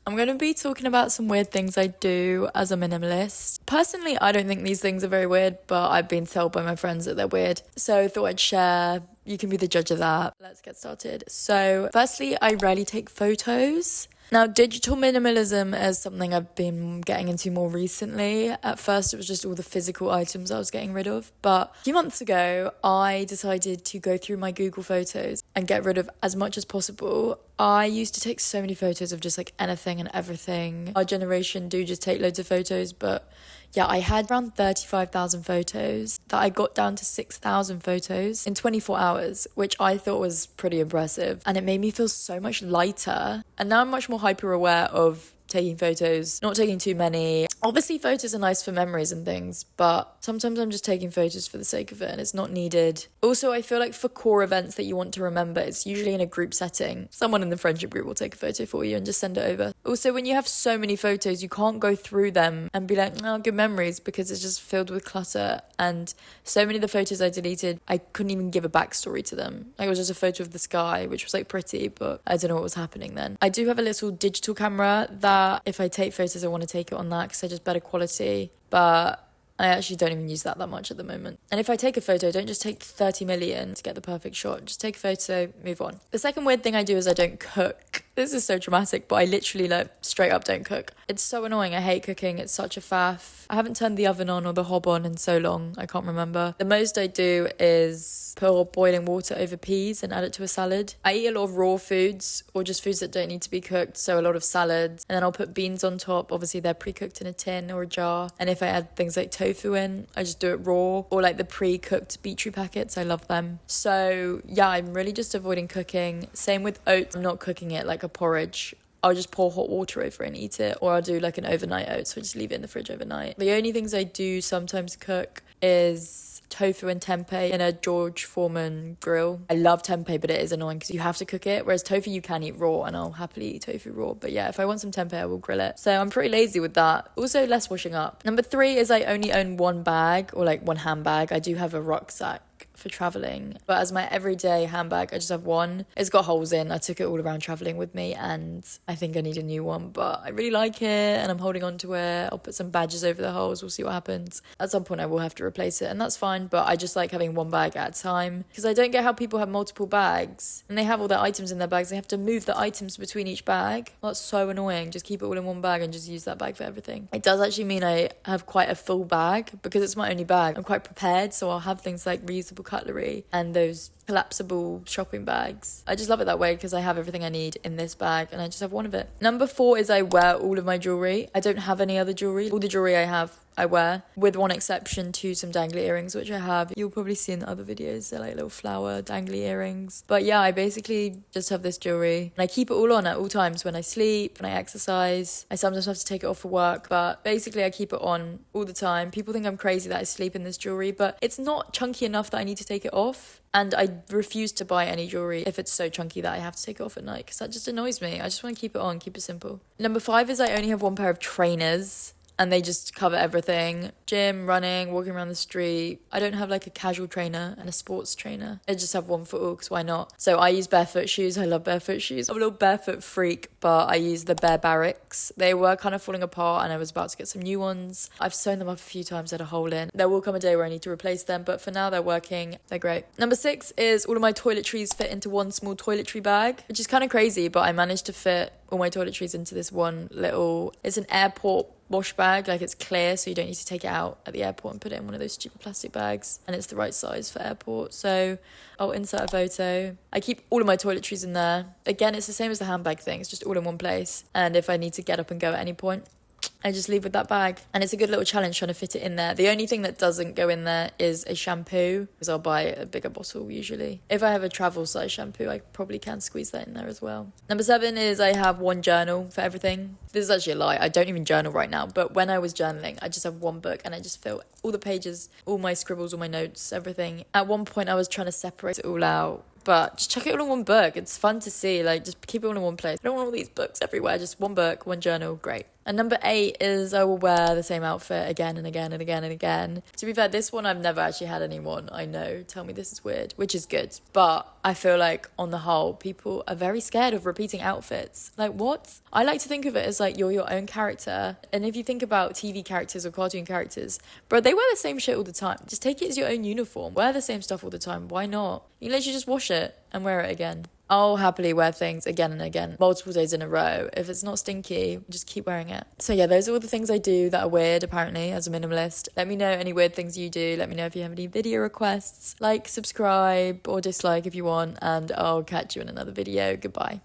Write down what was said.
I'm going to be talking about some weird things I do as a minimalist. Personally, I don't think these things are very weird, but I've been told by my friends that they're weird. So I thought I'd share. You can be the judge of that. Let's get started. So firstly, I rarely take photos. Now, digital minimalism is something I've been getting into more recently. At first, it was just all the physical items I was getting rid of. But a few months ago, I decided to go through my Google Photos and get rid of as much as possible. I used to take so many photos of just like anything and everything. Our generation do just take loads of photos, but yeah, I had around 35,000 photos that I got down to 6,000 photos in 24 hours, which I thought was pretty impressive. And it made me feel so much lighter. And now I'm much more hyper aware of taking photos, not taking too many. Obviously, photos are nice for memories and things, but sometimes I'm just taking photos for the sake of it and it's not needed. Also, I feel like for core events that you want to remember, it's usually in a group setting. Someone in the friendship group will take a photo for you and just send it over. Also, when you have so many photos, you can't go through them and be like, oh, good memories, because it's just filled with clutter. And so many of the photos I deleted, I couldn't even give a backstory to them. Like, it was just a photo of the sky, which was like pretty, but I don't know what was happening then. I do have a little digital camera that if I take photos, I want to take it on that because they're just better quality. But I actually don't even use that much at the moment. And if I take a photo, don't just take 30 million to get the perfect shot. Just take a photo, move on. The second weird thing I do is I don't cook. This is so dramatic, but I literally like straight up don't cook. It's so annoying. I hate cooking. It's such a faff. I haven't turned the oven on or the hob on in so long. I can't remember. The most I do is pour boiling water over peas and add it to a salad. I eat a lot of raw foods or just foods that don't need to be cooked. So a lot of salads. And then I'll put beans on top. Obviously, they're pre-cooked in a tin or a jar. And if I add things like tofu in, I just do it raw. Or like the pre-cooked beetroot packets. I love them. So yeah, I'm really just avoiding cooking. Same with oats. I'm not cooking it like a porridge. I'll just pour hot water over it and eat it. Or I'll do like an overnight oats, so I just leave it in the fridge overnight. The only things I do sometimes cook is tofu and tempeh in a George Foreman grill. I love tempeh, but it is annoying because you have to cook it. Whereas tofu, you can eat raw, and I'll happily eat tofu raw. But yeah, if I want some tempeh, I will grill it. So I'm pretty lazy with that. Also, less washing up. Number 3 is I only own one bag, or like one handbag. I do have a rucksack for traveling, but as my everyday handbag, I just have one. It's got holes in. I took it all around traveling with me, and I think I need a new one, but I really like it and I'm holding on to it. I'll put some badges over the holes. We'll see what happens. At some point I will have to replace it, and that's fine, but I just like having one bag at a time because I don't get how people have multiple bags and they have all their items in their bags. They have to move the items between each bag. That's so annoying. Just keep it all in one bag and just use that bag for everything. It does actually mean I have quite a full bag because it's my only bag. I'm quite prepared, so I'll have things like reusable cutlery and those collapsible shopping bags. I just love it that way because I have everything I need in this bag and I just have one of it. Number 4 is I wear all of my jewellery. I don't have any other jewellery. All the jewellery I have, I wear, with one exception to some dangly earrings, which I have. You'll probably see in the other videos. They're like little flower dangly earrings. But yeah, I basically just have this jewellery and I keep it all on at all times when I sleep, when I exercise. I sometimes have to take it off for work, but basically I keep it on all the time. People think I'm crazy that I sleep in this jewellery, but it's not chunky enough that I need to take it off. And I refuse to buy any jewellery if it's so chunky that I have to take it off at night because that just annoys me. I just want to keep it on, keep it simple. Number 5 is I only have one pair of trainers and they just cover everything. Gym, running, walking around the street. I don't have like a casual trainer and a sports trainer. I just have one for all because why not? So I use barefoot shoes. I love barefoot shoes. I'm a little barefoot freak, but I use the Bare Barracks. They were kind of falling apart and I was about to get some new ones. I've sewn them up a few times, had a hole in. There will come a day where I need to replace them, but for now they're working. They're great. Number 6 is all of my toiletries fit into one small toiletry bag, which is kind of crazy, but I managed to fit all my toiletries into this one little, it's an airport wash bag, like it's clear so you don't need to take it out at the airport and put it in one of those stupid plastic bags, and it's the right size for airport. So I'll insert a photo. I keep all of my toiletries in there. Again, it's the same as the handbag thing, it's just all in one place, and if I need to get up and go at any point, I just leave with that bag. And it's a good little challenge trying to fit it in there. The only thing that doesn't go in there is a shampoo, because I'll buy a bigger bottle usually. If I have a travel size shampoo, I probably can squeeze that in there as well. Number 7 is I have one journal for everything. This is actually a lie. I don't even journal right now. But when I was journaling, I just have one book and I just fill all the pages, all my scribbles, all my notes, everything. At one point I was trying to separate it all out, but just chuck it all in one book. It's fun to see, like just keep it all in one place. I don't want all these books everywhere, just one book, one journal, great. And number 8 is I will wear the same outfit again and again and again and again. To be fair, this one I've never actually had anyone I know tell me this is weird, which is good. But I feel like on the whole, people are very scared of repeating outfits. Like, what? I like to think of it as like you're your own character. And if you think about TV characters or cartoon characters, bro, they wear the same shit all the time. Just take it as your own uniform. Wear the same stuff all the time. Why not? You literally just wash it and wear it again. I'll happily wear things again and again, multiple days in a row. If it's not stinky, just keep wearing it. So yeah, those are all the things I do that are weird, apparently, as a minimalist. Let me know any weird things you do. Let me know if you have any video requests. Like, subscribe, or dislike if you want, and I'll catch you in another video. Goodbye.